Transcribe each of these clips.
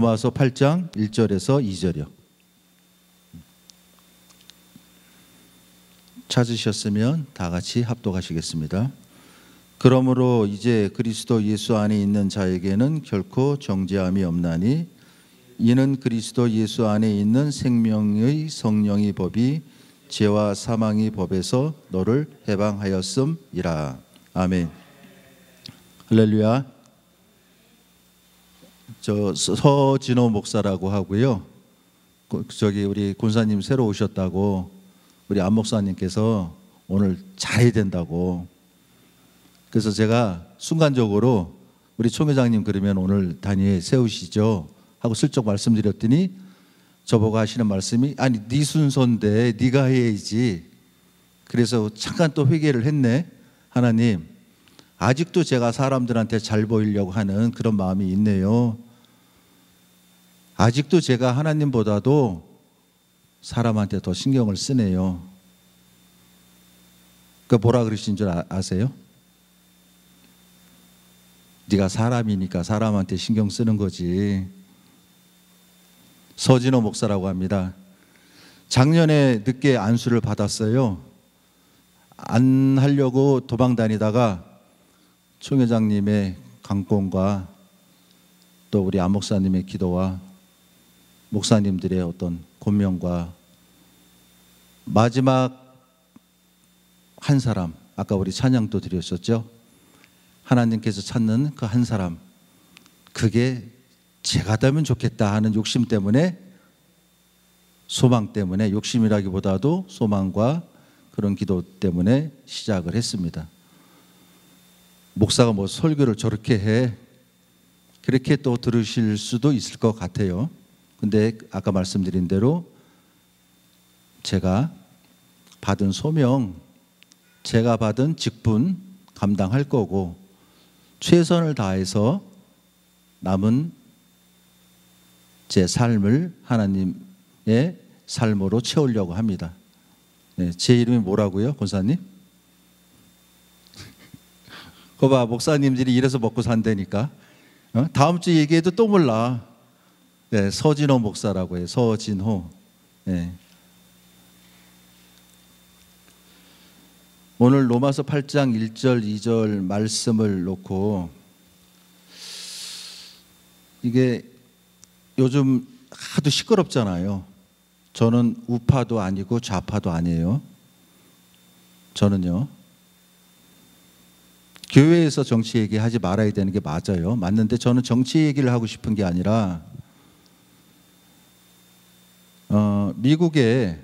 로마서 8장 1절에서 2절이요. 찾으셨으면 다 같이 합독하시겠습니다. 그러므로 이제 그리스도 예수 안에 있는 자에게는 결코 정죄함이 없나니 이는 그리스도 예수 안에 있는 생명의 성령의 법이 죄와 사망의 법에서 너를 해방하였음이라. 아멘. 할렐루야. 저 서진호 목사라고 하고요. 저기 우리 권사님 새로 오셨다고 우리 안 목사님께서 오늘 잘해야 된다고. 그래서 제가 순간적으로 우리 총회장님 그러면 오늘 단위에 세우시죠 하고 슬쩍 말씀드렸더니 저보고 하시는 말씀이 아니 네 순서인데 네가 해야지. 그래서 잠깐 또 회개를 했네. 하나님 아직도 제가 사람들한테 잘 보이려고 하는 그런 마음이 있네요. 아직도 제가 하나님보다도 사람한테 더 신경을 쓰네요. 그 뭐라 그러신 줄 아세요? 네가 사람이니까 사람한테 신경 쓰는 거지. 서진호 목사라고 합니다. 작년에 늦게 안수를 받았어요. 안 하려고 도망 다니다가 총회장님의 강권과 또 우리 안 목사님의 기도와 목사님들의 어떤 권면과 마지막 한 사람, 아까 우리 찬양도 드렸었죠. 하나님께서 찾는 그 한 사람, 그게 제가 되면 좋겠다 하는 욕심 때문에, 소망 때문에, 욕심이라기보다도 소망과 그런 기도 때문에 시작을 했습니다. 목사가 뭐 설교를 저렇게 해, 그렇게 또 들으실 수도 있을 것 같아요. 근데 아까 말씀드린 대로 제가 받은 소명, 제가 받은 직분 감당할 거고 최선을 다해서 남은 제 삶을 하나님의 삶으로 채우려고 합니다. 네, 제 이름이 뭐라고요, 권사님? 거봐, 목사님들이 이래서 먹고 산다니까. 다음 주 얘기해도 또 몰라. 네, 서진호 목사라고 해요. 서진호. 네. 오늘 로마서 8장 1절 2절 말씀을 놓고, 이게 요즘 하도 시끄럽잖아요. 저는 우파도 아니고 좌파도 아니에요. 저는요, 교회에서 정치 얘기하지 말아야 되는 게 맞아요. 맞는데 저는 정치 얘기를 하고 싶은 게 아니라 미국의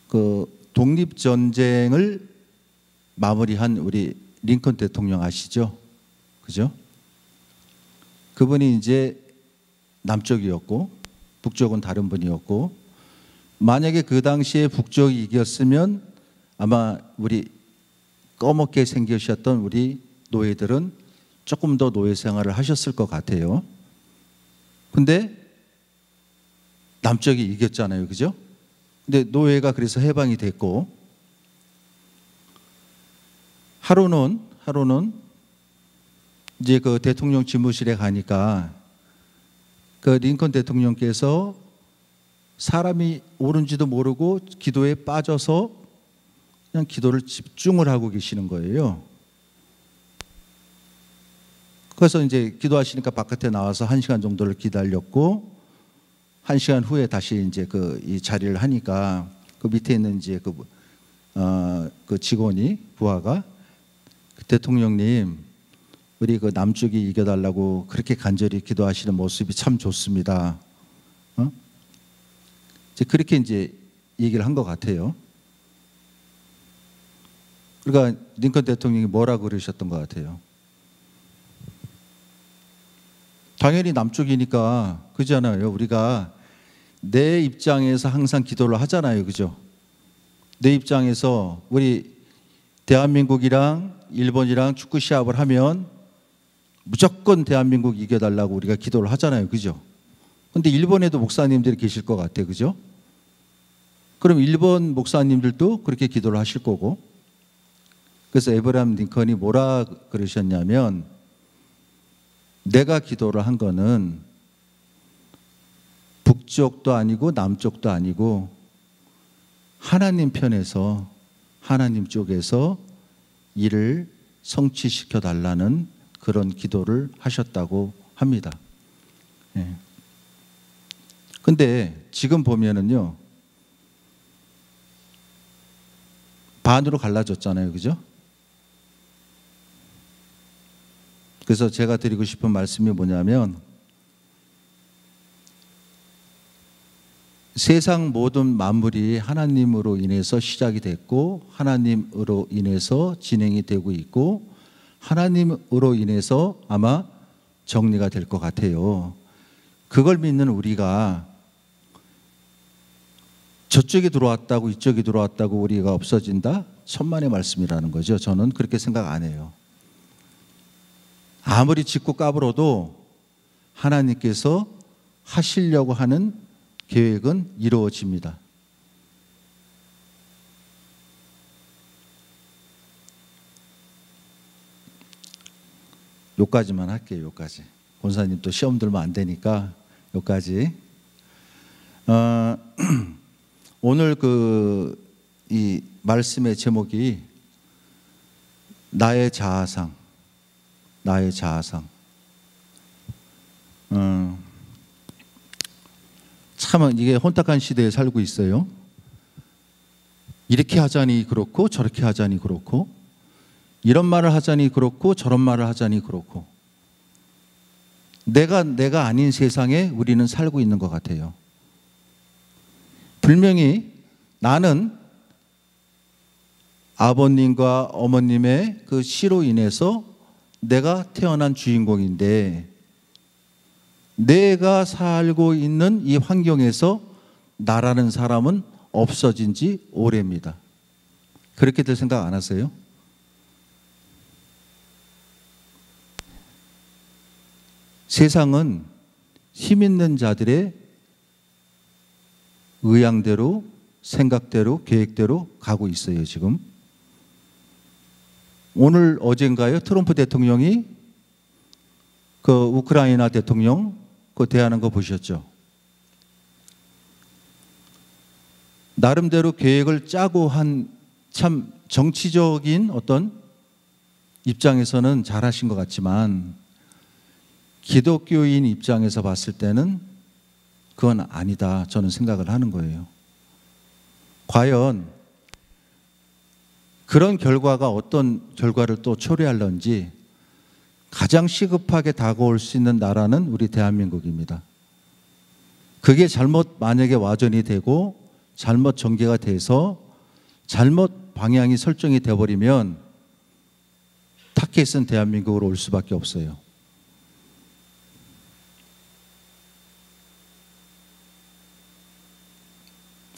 그 독립전쟁을 마무리한 우리 링컨 대통령 아시죠? 그죠? 그분이 이제 남쪽이었고 북쪽은 다른 분이었고, 만약에 그 당시에 북쪽이 이겼으면 아마 우리 꺼멓게 생기셨던 우리 노예들은 조금 더 노예 생활을 하셨을 것 같아요. 근데 남쪽이 이겼잖아요. 그죠? 근데 노예가 그래서 해방이 됐고, 하루는 이제 그 대통령 집무실에 가니까 그 링컨 대통령께서 사람이 오른지도 모르고 기도에 빠져서 그냥 기도를 집중을 하고 계시는 거예요. 그래서 이제 기도하시니까 바깥에 나와서 1시간 정도를 기다렸고, 1시간 후에 다시 이제 이 자리를 하니까 그 밑에 있는 이제 그 직원이, 부하가 대통령님, 우리 그 남쪽이 이겨달라고 그렇게 간절히 기도하시는 모습이 참 좋습니다. 이제 그렇게 이제 얘기를 한 것 같아요. 그러니까 링컨 대통령이 뭐라고 그러셨던 것 같아요? 당연히 남쪽이니까 그잖아요. 우리가 내 입장에서 항상 기도를 하잖아요. 그죠? 내 입장에서 우리 대한민국이랑 일본이랑 축구 시합을 하면 무조건 대한민국 이겨달라고 우리가 기도를 하잖아요. 그죠? 근데 일본에도 목사님들이 계실 것 같아요. 그죠? 그럼 일본 목사님들도 그렇게 기도를 하실 거고, 그래서 에브라함 링컨이 뭐라 그러셨냐면, 내가 기도를 한 거는 북쪽도 아니고 남쪽도 아니고 하나님 편에서, 하나님 쪽에서 일을 성취시켜 달라는 그런 기도를 하셨다고 합니다. 예. 근데 지금 보면은요, 반으로 갈라졌잖아요. 그죠? 그래서 제가 드리고 싶은 말씀이 뭐냐면, 세상 모든 만물이 하나님으로 인해서 시작이 됐고, 하나님으로 인해서 진행이 되고 있고, 하나님으로 인해서 아마 정리가 될 것 같아요. 그걸 믿는 우리가 저쪽이 들어왔다고 이쪽이 들어왔다고 우리가 없어진다? 천만의 말씀이라는 거죠. 저는 그렇게 생각 안 해요. 아무리 짓고 까불어도 하나님께서 하시려고 하는 계획은 이루어집니다. 요까지만 할게요. 요까지. 권사님 또 시험 들면 안 되니까 요까지. 오늘 이 말씀의 제목이 나의 자아상, 나의 자아상. 참 이게 혼탁한 시대에 살고 있어요. 이렇게 하자니 그렇고 저렇게 하자니 그렇고, 이런 말을 하자니 그렇고 저런 말을 하자니 그렇고, 내가 아닌 세상에 우리는 살고 있는 것 같아요. 분명히 나는 아버님과 어머님의 그 시로 인해서 내가 태어난 주인공인데, 내가 살고 있는 이 환경에서 나라는 사람은 없어진 지 오래입니다. 그렇게들 생각 안 하세요? 세상은 힘 있는 자들의 의향대로, 생각대로, 계획대로 가고 있어요. 지금 오늘 어젠가요, 트럼프 대통령이 그 우크라이나 대통령 그 대하는 거 보셨죠? 나름대로 계획을 짜고 한 참 정치적인 어떤 입장에서는 잘하신 것 같지만, 기독교인 입장에서 봤을 때는 그건 아니다, 저는 생각을 하는 거예요. 과연 그런 결과가 어떤 결과를 또 초래할런지, 가장 시급하게 다가올 수 있는 나라는 우리 대한민국입니다. 그게 잘못 만약에 와전이 되고 잘못 전개가 돼서 잘못 방향이 설정이 되어버리면 타켓은 대한민국으로 올 수밖에 없어요.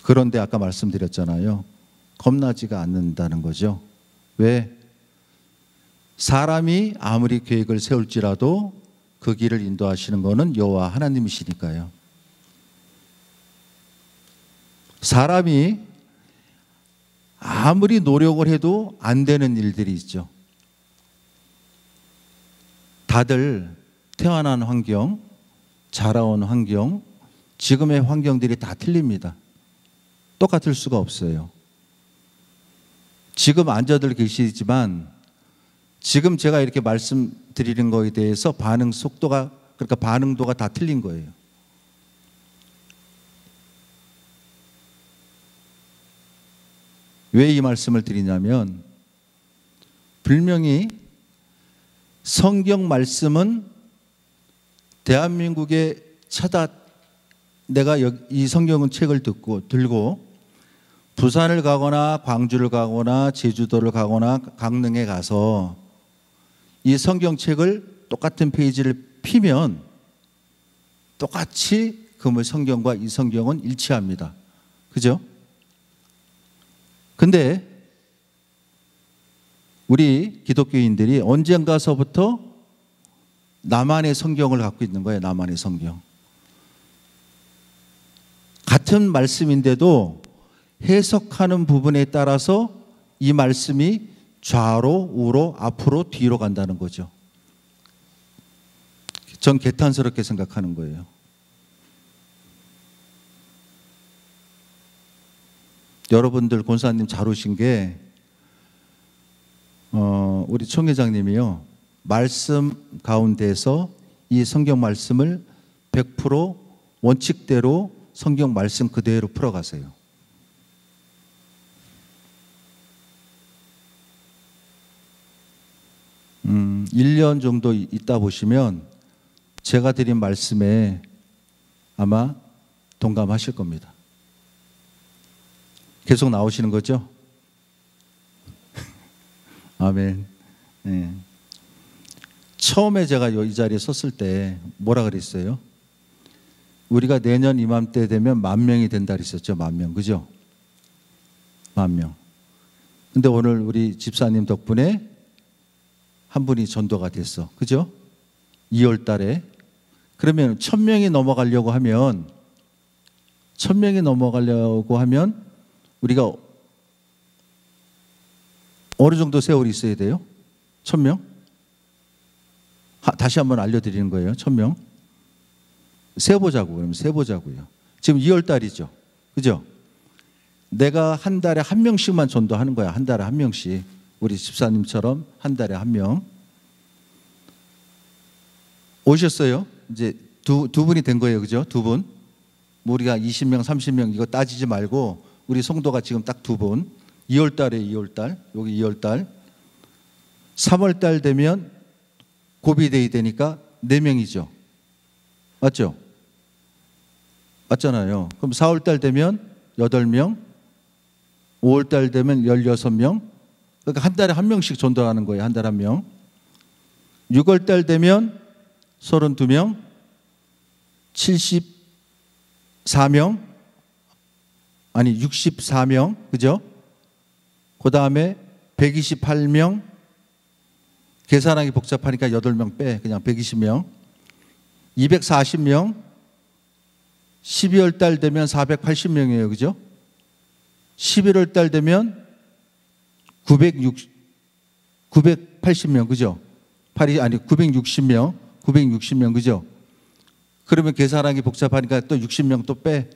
그런데 아까 말씀드렸잖아요. 겁나지가 않는다는 거죠. 왜? 사람이 아무리 계획을 세울지라도 그 길을 인도하시는 것은 여호와 하나님이시니까요. 사람이 아무리 노력을 해도 안 되는 일들이 있죠. 다들 태어난 환경, 자라온 환경, 지금의 환경들이 다 틀립니다. 똑같을 수가 없어요. 지금 앉아들 계시지만 지금 제가 이렇게 말씀드리는 거에 대해서 반응 속도가, 그러니까 반응도가 다 틀린 거예요. 왜 이 말씀을 드리냐면, 분명히 성경 말씀은 대한민국에 내가 이 성경 책을 들고 부산을 가거나 광주를 가거나 제주도를 가거나 강릉에 가서 이 성경책을 똑같은 페이지를 피면 똑같이 그 성경과 이 성경은 일치합니다. 그죠? 근데 우리 기독교인들이 언젠가서부터 나만의 성경을 갖고 있는 거예요. 나만의 성경. 같은 말씀인데도 해석하는 부분에 따라서 이 말씀이 좌로, 우로, 앞으로, 뒤로 간다는 거죠. 전 개탄스럽게 생각하는 거예요. 여러분들 권사님 잘 오신 게 우리 총회장님이요, 말씀 가운데서 이 성경 말씀을 100% 원칙대로 성경 말씀 그대로 풀어가세요. 음, 1년 정도 있다 보시면 제가 드린 말씀에 아마 동감하실 겁니다. 계속 나오시는 거죠? 아멘. 네. 처음에 제가 이 자리에 섰을 때 뭐라 그랬어요? 우리가 내년 이맘때 되면 10,000명이 된다 그랬었죠. 10,000명. 그죠? 10,000명. 근데 오늘 우리 집사님 덕분에 한 분이 전도가 됐어. 그죠? 2월 달에. 그러면 1,000명이 넘어가려고 하면 1,000명이 넘어가려고 하면 우리가 어느 정도 세월이 있어야 돼요? 1,000명? 다시 한번 알려드리는 거예요. 1,000명. 세보자고. 그러면 세보자고요. 지금 2월 달이죠. 그죠? 내가 한 달에 1명씩만 전도하는 거야. 한 달에 1명씩. 우리 집사님처럼 한 달에 1명. 오셨어요? 이제 두 분이 된 거예요. 그죠? 두 분. 우리가 20명, 30명 이거 따지지 말고 우리 성도가 지금 딱 두 분. 2월 달에 2월 달. 여기 2월 달. 3월 달 되면 고비데이 되니까 4명이죠. 맞죠? 맞잖아요. 그럼 4월 달 되면 8명, 5월 달 되면 16명. 그러니까 한 달에 1명씩 전도하는 거예요. 한 달에 1명. 6월 달 되면 32명, 74명, 아니 64명, 그죠? 그 다음에 128명, 계산하기 복잡하니까 8명 빼, 그냥 120명, 240명, 12월 달 되면 480명이에요, 그죠? 11월 달 되면 980명, 그죠? 960명, 960명, 그죠? 그러면 계산하기 복잡하니까 또 60명 또 빼.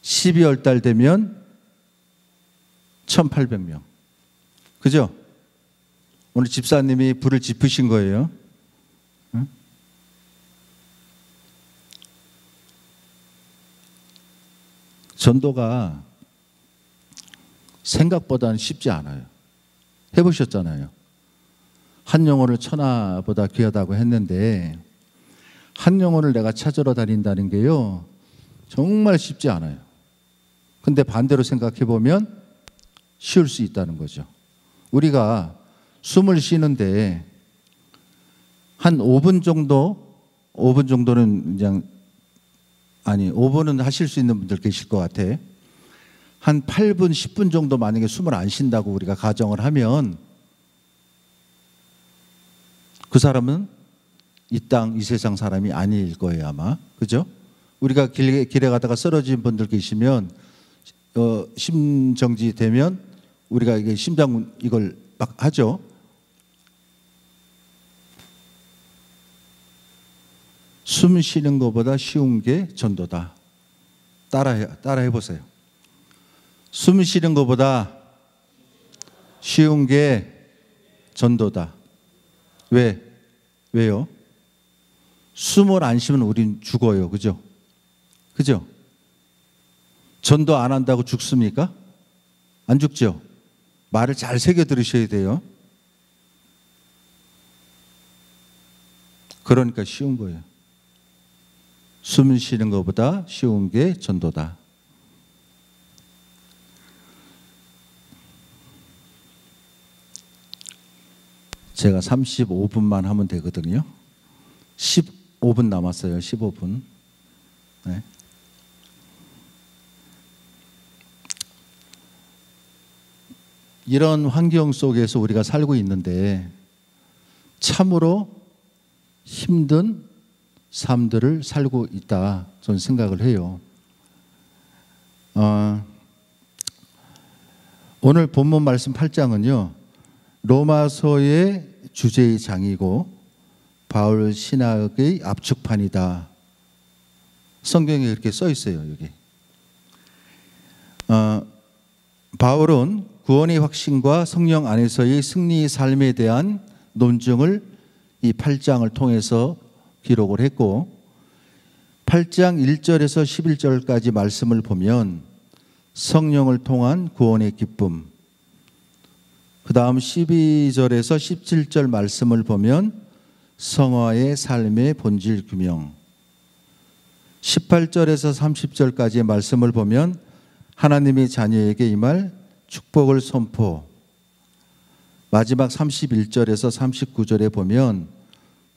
12월 달 되면 1,800명. 그죠? 오늘 집사님이 불을 지프신 거예요. 응? 전도가 생각보다는 쉽지 않아요. 해보셨잖아요. 한 영혼을 천하보다 귀하다고 했는데 한 영혼을 내가 찾으러 다닌다는 게요, 정말 쉽지 않아요. 근데 반대로 생각해 보면 쉬울 수 있다는 거죠. 우리가 숨을 쉬는데 한 5분 정도는 그냥, 아니 5분은 하실 수 있는 분들 계실 것 같아. 한 8분, 10분 정도 만약에 숨을 안 쉰다고 우리가 가정을 하면 그 사람은 이 땅, 이 세상 사람이 아닐 거예요, 아마. 그죠? 우리가 길에 가다가 쓰러진 분들 계시면 심정지 되면 우리가 이게 심장 이걸 막 하죠. 숨 쉬는 것보다 쉬운 게 전도다. 따라해 보세요. 숨 쉬는 것보다 쉬운 게 전도다. 왜요? 숨을 안 쉬면 우린 죽어요. 그죠? 그죠? 전도 안 한다고 죽습니까? 안 죽죠? 말을 잘 새겨 들으셔야 돼요. 그러니까 쉬운 거예요. 숨 쉬는 것보다 쉬운 게 전도다. 제가 35분만 하면 되거든요. 15분 남았어요. 15분. 네. 이런 환경 속에서 우리가 살고 있는데 참으로 힘든 삶들을 살고 있다, 저는 생각을 해요. 오늘 본문 말씀 8장은요, 로마서의 주제의 장이고 바울 신학의 압축판이다. 성경에 그렇게 써 있어요. 여기. 바울은 구원의 확신과 성령 안에서의 승리의 삶에 대한 논증을 이 8장을 통해서 기록을 했고, 8장 1절에서 11절까지 말씀을 보면 성령을 통한 구원의 기쁨, 그 다음 12절에서 17절 말씀을 보면 성화의 삶의 본질 규명, 18절에서 30절까지의 말씀을 보면 하나님의 자녀에게 임할 축복을 선포, 마지막 31절에서 39절에 보면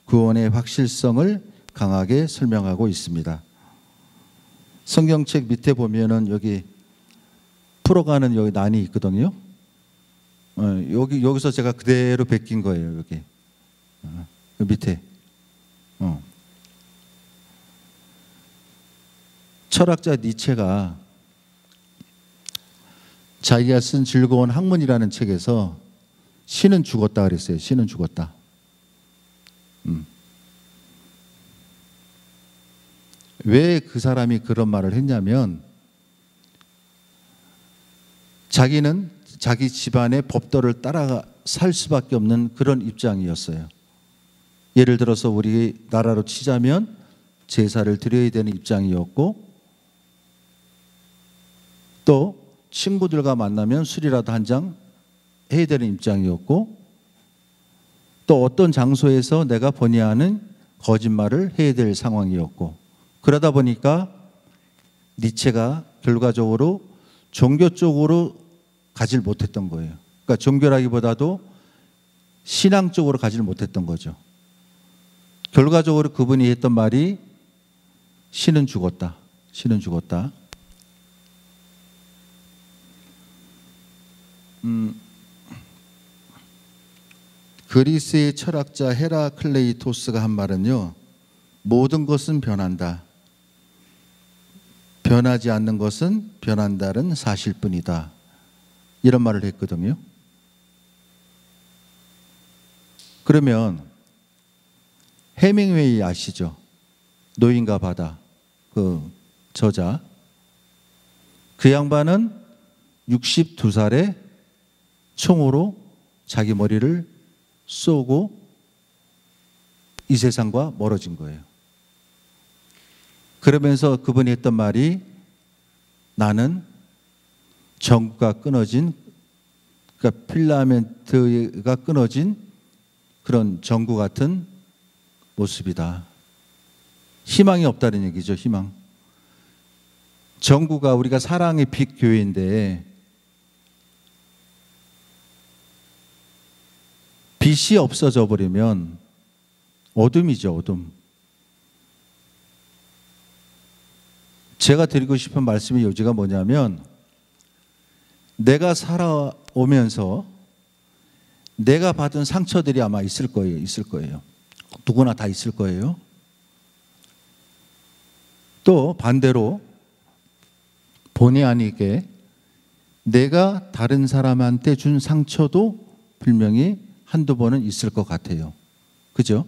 구원의 확실성을 강하게 설명하고 있습니다. 성경책 밑에 보면은 여기 풀어가는 여기 난이 있거든요. 여기서 제가 그대로 베낀 거예요. 여기 밑에. 철학자 니체가 자기가 쓴 즐거운 학문이라는 책에서 신은 죽었다 그랬어요. 신은 죽었다. 왜 그 사람이 그런 말을 했냐면, 자기는 자기 집안의 법도를 따라 살 수밖에 없는 그런 입장이었어요. 예를 들어서 우리 나라로 치자면 제사를 드려야 되는 입장이었고, 또 친구들과 만나면 술이라도 한 잔 해야 되는 입장이었고, 또 어떤 장소에서 내가 본의 아닌 거짓말을 해야 될 상황이었고, 그러다 보니까 니체가 결과적으로 종교 쪽으로 가질 못했던 거예요. 그러니까 종교라기보다도 신앙 쪽으로 가질 못했던 거죠. 결과적으로 그분이 했던 말이 신은 죽었다. 신은 죽었다. 그리스의 철학자 헤라클레이토스가 한 말은요, 모든 것은 변한다. 변하지 않는 것은 변한다는 사실뿐이다. 이런 말을 했거든요. 그러면 해밍웨이 아시죠? 노인과 바다, 그 저자. 그 양반은 62살에 총으로 자기 머리를 쏘고 이 세상과 멀어진 거예요. 그러면서 그분이 했던 말이, 나는 전구가 끊어진, 그러니까 필라멘트가 끊어진 그런 전구 같은 모습이다. 희망이 없다는 얘기죠. 희망. 전구가, 우리가 사랑의 빛 교회인데 빛이 없어져 버리면 어둠이죠. 어둠. 제가 드리고 싶은 말씀의 요지가 뭐냐면, 내가 살아오면서 내가 받은 상처들이 아마 있을 거예요. 있을 거예요. 누구나 다 있을 거예요. 또 반대로 본의 아니게 내가 다른 사람한테 준 상처도 분명히 한두 번은 있을 것 같아요. 그죠?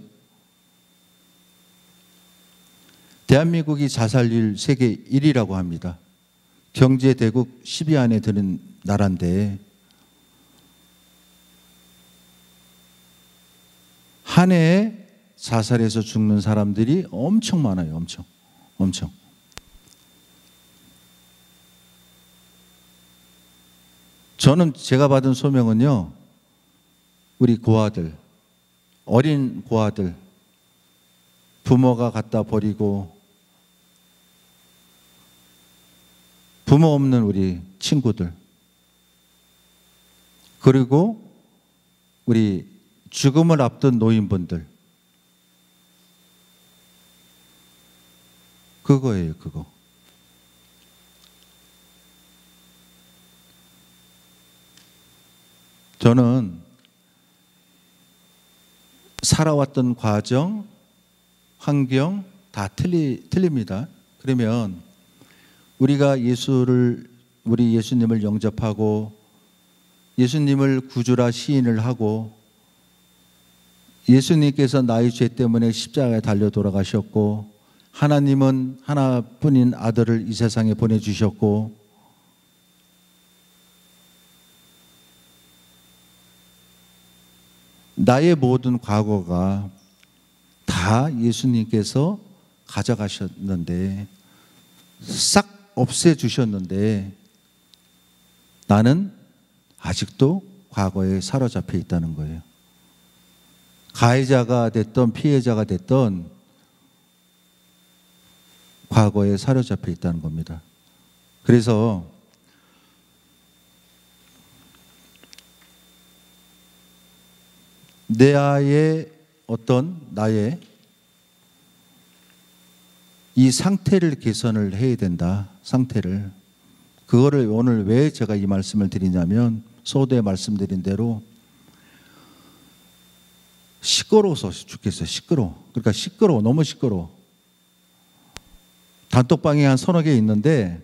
대한민국이 자살률 세계 1위라고 합니다. 경제대국 10위 안에 드는 나라인데, 한 해에 자살해서 죽는 사람들이 엄청 많아요. 엄청. 저는 제가 받은 소명은요, 우리 고아들, 어린 고아들, 부모가 갖다 버리고 부모 없는 우리 친구들, 그리고 우리 죽음을 앞둔 노인분들, 그거예요. 그거. 저는 살아왔던 과정, 환경 다 틀립니다. 그러면 우리가 우리 예수님을 영접하고 예수님을 구주라 시인을 하고 예수님께서 나의 죄 때문에 십자가에 달려 돌아가셨고, 하나님은 하나뿐인 아들을 이 세상에 보내주셨고, 나의 모든 과거가 다 예수님께서 가져가셨는데, 싹 없애주셨는데, 나는 아직도 과거에 사로잡혀 있다는 거예요. 가해자가 됐던 피해자가 됐던 과거에 사로잡혀 있다는 겁니다. 그래서 나의 이 상태를 개선을 해야 된다. 상태를. 그거를 오늘 왜 제가 이 말씀을 드리냐면, 소도에 말씀드린 대로 시끄러워서 죽겠어요. 그러니까 시끄러워. 너무 시끄러워. 단톡방에 한 서너 개 있는데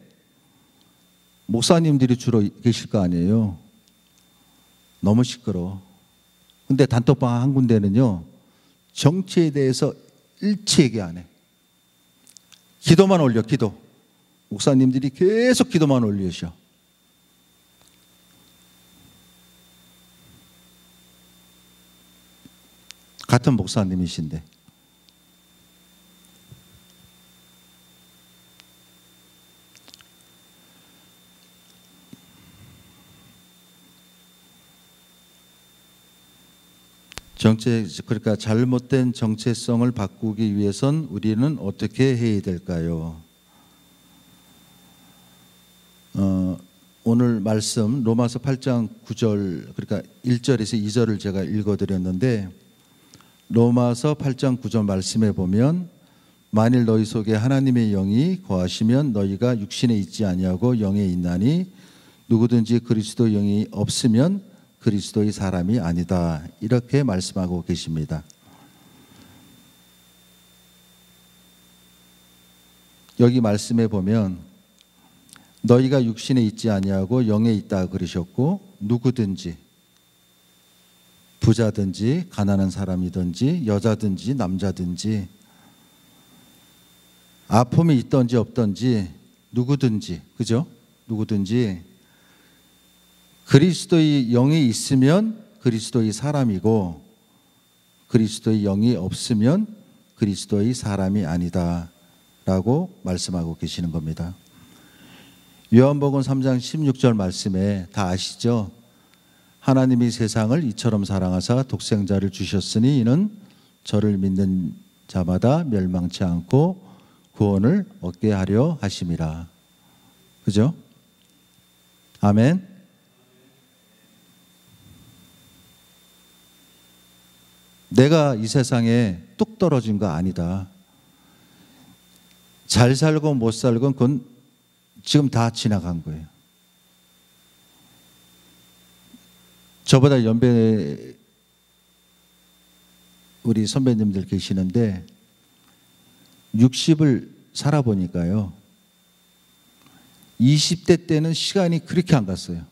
목사님들이 주로 계실 거 아니에요. 너무 시끄러워. 근데 단톡방 한 군데는요, 정치에 대해서 일치 얘기 안 해. 기도만 올려, 기도. 목사님들이 계속 기도만 올리셔. 같은 목사님이신데. 그러니까 잘못된 정체성을 바꾸기 위해선 우리는 어떻게 해야 될까요? 오늘 말씀 로마서 8장 9절, 그러니까 1절에서 2절을 제가 읽어드렸는데, 로마서 8장 9절 말씀에 보면, 만일 너희 속에 하나님의 영이 거하시면 너희가 육신에 있지 아니하고 영에 있나니 누구든지 그리스도 영이 없으면 그리스도의 사람이 아니다. 이렇게 말씀하고 계십니다. 여기 말씀에 보면 너희가 육신에 있지 아니하고 영에 있다 그러셨고, 누구든지, 부자든지 가난한 사람이든지 여자든지 남자든지, 아픔이 있든지 없든지, 누구든지, 그죠? 누구든지 그리스도의 영이 있으면 그리스도의 사람이고, 그리스도의 영이 없으면 그리스도의 사람이 아니다 라고 말씀하고 계시는 겁니다. 요한복음 3장 16절 말씀에 다 아시죠? 하나님이 세상을 이처럼 사랑하사 독생자를 주셨으니 이는 저를 믿는 자마다 멸망치 않고 구원을 얻게 하려 하심이라. 그죠? 아멘. 내가 이 세상에 뚝 떨어진 거 아니다. 잘 살고 못 살고 그건 지금 다 지나간 거예요. 저보다 연배 우리 선배님들 계시는데 60을 살아보니까요, 20대 때는 시간이 그렇게 안 갔어요.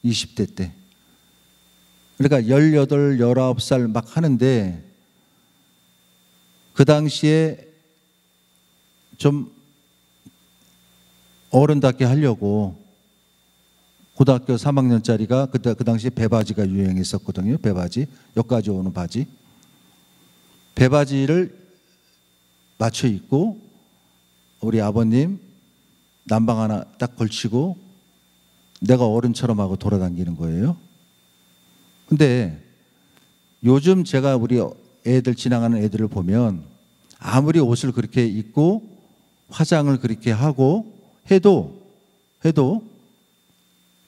20대 때. 그러니까 18, 19살 막 하는데, 그 당시에 좀 어른답게 하려고 고등학교 3학년짜리가 그 당시에 배바지가 유행했었거든요. 배바지, 여기까지 오는 바지. 배바지를 맞춰 입고 우리 아버님 남방 하나 딱 걸치고 내가 어른처럼 하고 돌아다니는 거예요. 근데 요즘 제가 우리 애들, 지나가는 애들을 보면 아무리 옷을 그렇게 입고 화장을 그렇게 하고 해도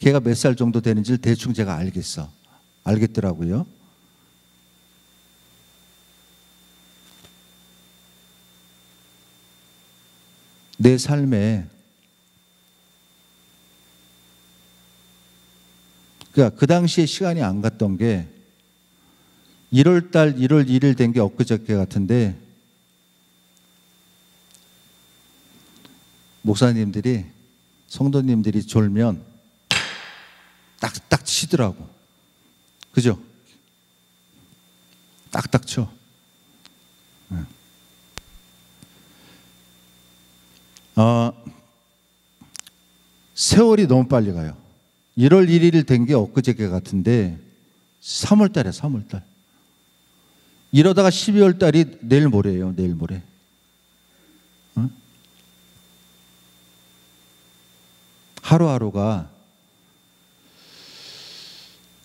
걔가 몇 살 정도 되는지를 대충 제가 알겠더라고요. 내 삶에, 그러니까 그 당시에 시간이 안 갔던 게 1월 달 1월 1일 된 게 엊그저께 같은데, 목사님들이, 성도님들이 졸면 딱딱 치더라고. 그죠? 딱딱 쳐. 세월이 너무 빨리 가요. 1월 1일 된 게 엊그저께 같은데 3월 달에 3월 달. 이러다가 12월 달이 내일 모레예요. 내일 모레. 하루하루가,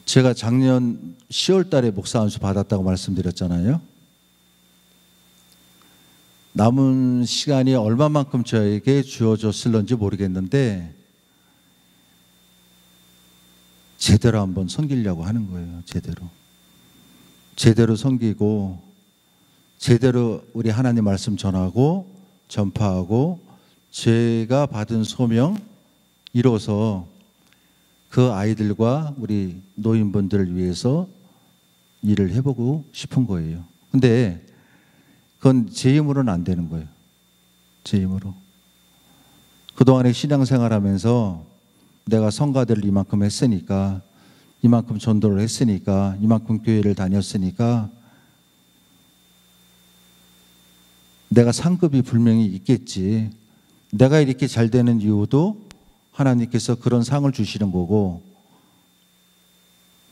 제가 작년 10월 달에 목사 안수 받았다고 말씀드렸잖아요. 남은 시간이 얼마만큼 저에게 주어졌을런지 모르겠는데 제대로 한번 섬기려고 하는 거예요. 제대로 섬기고 제대로 우리 하나님 말씀 전하고 전파하고 제가 받은 소명 이뤄서 그 아이들과 우리 노인분들을 위해서 일을 해보고 싶은 거예요. 근데 그건 제 힘으로는 안 되는 거예요. 제 힘으로. 그동안에 신앙생활하면서 내가 성가대를 이만큼 했으니까, 이만큼 전도를 했으니까, 이만큼 교회를 다녔으니까 내가 상급이 분명히 있겠지. 내가 이렇게 잘 되는 이유도 하나님께서 그런 상을 주시는 거고,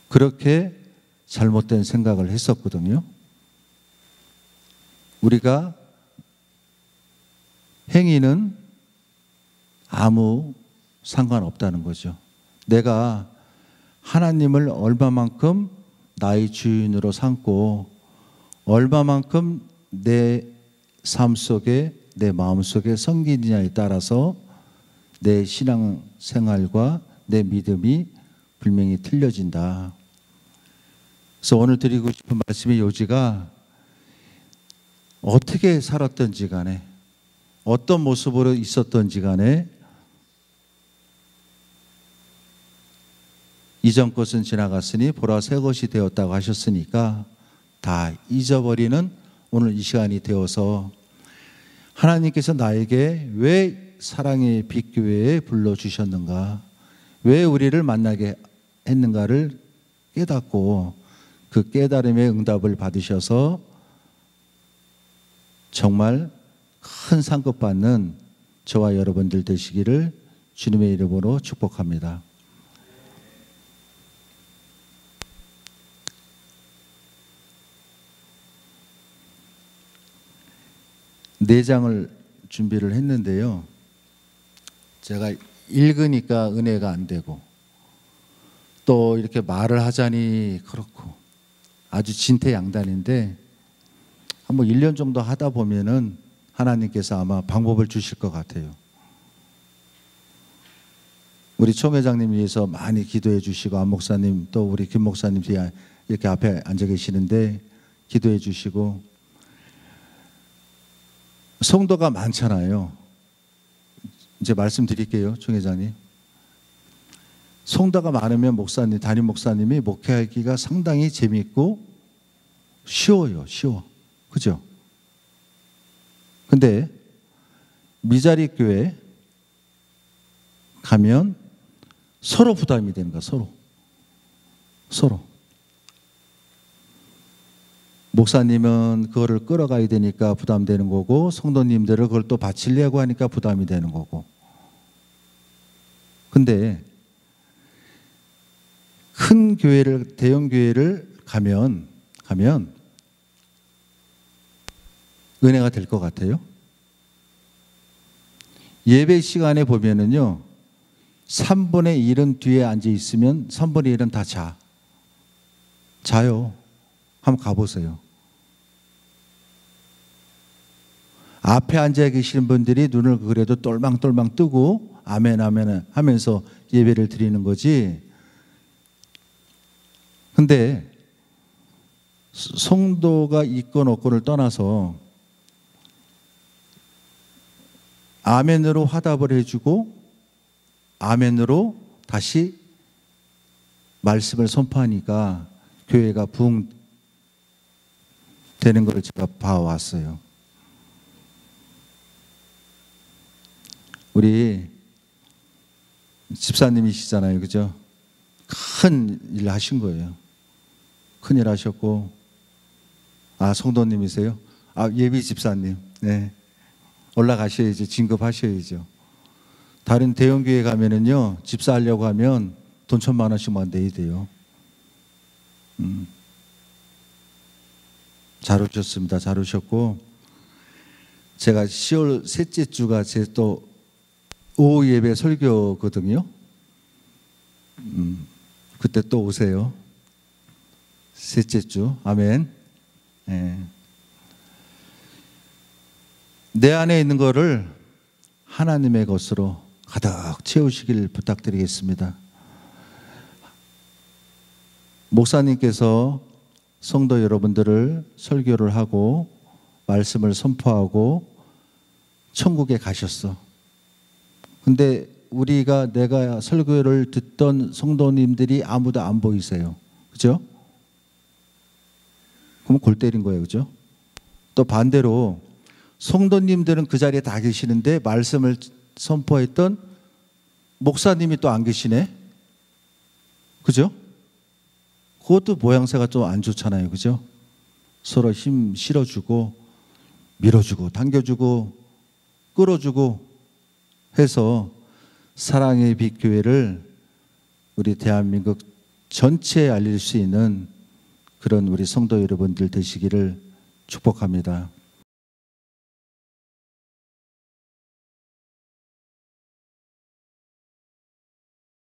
그렇게 잘못된 생각을 했었거든요. 우리가 행위는 아무 상관없다는 거죠. 내가 하나님을 얼마만큼 나의 주인으로 삼고 얼마만큼 내 삶 속에, 내 마음 속에 섬기느냐에 따라서 내 신앙 생활과 내 믿음이 분명히 틀려진다. 그래서 오늘 드리고 싶은 말씀의 요지가, 어떻게 살았던지 간에, 어떤 모습으로 있었던지 간에 이전 것은 지나갔으니 보라 새 것이 되었다고 하셨으니까 다 잊어버리는 오늘 이 시간이 되어서 하나님께서 나에게 왜 사랑의 빛교회에 불러주셨는가, 왜 우리를 만나게 했는가를 깨닫고 그 깨달음의 응답을 받으셔서 정말 큰 상급 받는 저와 여러분들 되시기를 주님의 이름으로 축복합니다. 네 장을 준비를 했는데요. 제가 읽으니까 은혜가 안 되고 또 이렇게 말을 하자니 그렇고 아주 진퇴양단인데 한번 1년 정도 하다 보면은 하나님께서 아마 방법을 주실 것 같아요. 우리 총회장님 위해서 많이 기도해 주시고, 안 목사님 또 우리 김 목사님 뒤에 이렇게 앞에 앉아 계시는데 기도해 주시고, 성도가 많잖아요. 이제 말씀드릴게요, 총회장님. 성도가 많으면 목사님, 담임 목사님이 목회하기가 상당히 재미있고 쉬워요. 쉬워. 그죠? 근데 미자리 교회 가면 서로 부담이 되는 거야. 서로. 목사님은 그거를 끌어가야 되니까 부담되는 거고, 성도님들은 그걸 또 바치려고 하니까 부담이 되는 거고. 근데 큰 교회를, 대형 교회를 가면 은혜가 될 것 같아요. 예배 시간에 보면은요, 3분의 1은 뒤에 앉아 있으면 3분의 1은 다 자요. 한번 가보세요. 앞에 앉아 계시는 분들이 눈을 그래도 똘망똘망 뜨고 아멘 아멘 하면서 예배를 드리는 거지. 근데 성도가 있건 없건을 떠나서 아멘으로 화답을 해주고 아멘으로 다시 말씀을 선포하니까 교회가 부흥되는 걸 제가 봐왔어요. 우리 집사님이시잖아요. 그죠? 큰 일 하신 거예요. 큰 일 하셨고 아, 성도님이세요? 아, 예비 집사님. 네. 올라가셔야죠. 진급하셔야죠. 다른 대형교회 가면은요, 집사하려고 하면 돈 1,000만 원씩만 내야 돼요. 잘 오셨습니다. 잘 오셨고, 제가 10월 셋째 주가 제 또 오후 예배 설교거든요. 그때 또 오세요. 셋째 주. 아멘. 예. 내 안에 있는 거를 하나님의 것으로 가득 채우시길 부탁드리겠습니다. 목사님께서 성도 여러분들을 설교를 하고 말씀을 선포하고 천국에 가셨어. 근데 내가 설교를 듣던 성도님들이 아무도 안 보이세요. 그죠? 그럼 골 때린 거예요. 그죠? 또 반대로 성도님들은 그 자리에 다 계시는데 말씀을 선포했던 목사님이 또 안 계시네. 그죠? 그것도 모양새가 좀 안 좋잖아요. 그죠? 서로 힘 실어주고 밀어주고 당겨주고 끌어주고 해서 사랑의 빛 교회를 우리 대한민국 전체에 알릴 수 있는 그런 우리 성도 여러분들 되시기를 축복합니다.